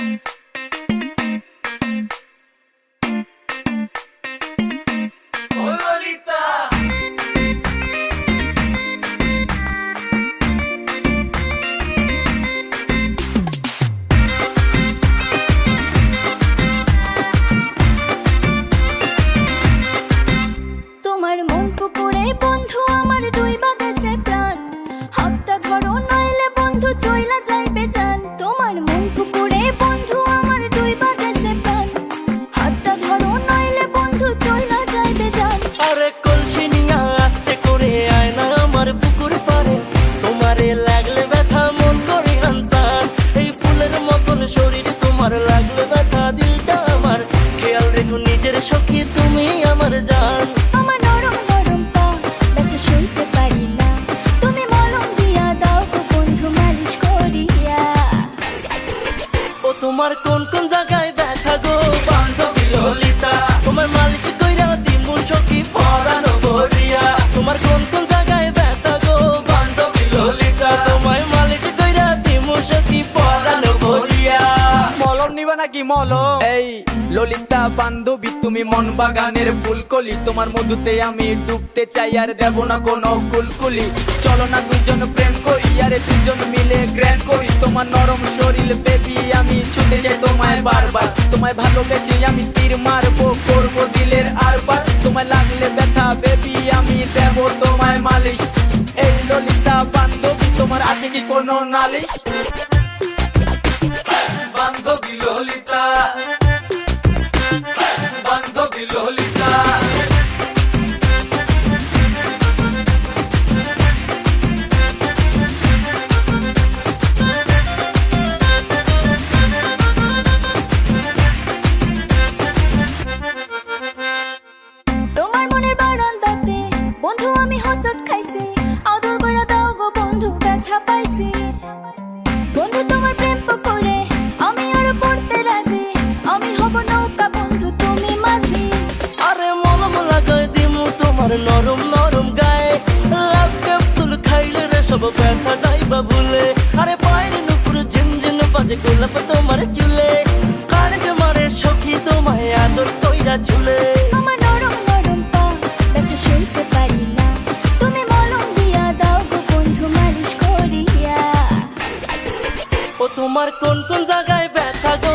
তোমার মন পুকুরে বন্ধু আমার ডুইবা গেছে প্রাণ, হাতটা ধরো নইলে বন্ধু চইলা যাইবে জান। তোমার মন পুকুরে বন্ধু আমার ডুইবা গেছে প্রাণ, হাতটা ধরো নইলে বন্ধু চইলা যাইবে জান। আরে কলসি নিয়া আস্তে করে আয় না আমার পুকুর পারে, তোমারে লাগলে ব্যথা মন করি আনসান। এই ফুলের মতন শরীর তোমার লাগলে ব্যথা দিলটা আমার, খেয়াল রেখো নিজের সখী তুমি আমার জান। আমার নরম নরম পা ব্যথা সইতে পারি না, তুমি মলম দিয়া দাও গো বন্ধু মালিশ করিয়া। ও তোমার কোন কোন জায়গায় ব্যথা গো বান্ধবী ললিতা, তোমার মালিশ কইরা দিমু সখী পরানো ভরিয়া। তোমার কোন কোন জায়গায় ব্যথা গো বান্ধবী ললিতা, তোমায় মালিশ কইরা দিমু সখী পরানো ভরিয়া। মলম নিবা নাকি মলম? এই ললিতা বান্ধবী তুমি মন বাগানের ফুলকলি, তোমার মধুতে আমি ডুবতে চাই আর দেব না কোনো কুলকুলি। চলো না দুজন প্রেম করি আরে দুজন মিলে গ্র্যান্ড করি, তোমার নরম শরীর বেবি আমি ছুটে যাই তোমায় বারবার। তোমায় ভালোবেসে আমি তীর মারবো করবো দিলের আরবার, তোমায় লাগলে ব্যথা বেবি আমি দেব তোমায় মালিশ। এই ললিতা বান্ধবী তোমার আছে কি কোনো নালিশ? বান্ধবী ললিতা, বান্ধবী ললিতা। তোমার মনের বারান্দাতে বন্ধু আমি হসট খাইছি, আদর কইরা দাও গো বন্ধু ব্যথা পাইছি। বন্ধু তোমার প্রেম পুকুরে আমি আর পড়তে রাজি, আমি হব নৌকা বন্ধু তুমি মাঝি। আরে মলম লাগাই দিমু তোমার নরম নরম গায়ে, লাভ ক্যাপসুল খাইলে রে সব ব্যথা যাইবা ভুলে। আরে পায়ের নুপুর ঝিনঝিন বাজে গোলাপ তোমার চুলে, কারেন্ট মারে সখী তোমায় আদর কইরা ঝুলে। আমার নরম নরম পা ব্যথা সইতে পারি না, তুমি মলম দিয়া দাও গো বন্ধু মালিশ করিয়া। ও তোমার কোন কোন জায়গায় ব্যথা গো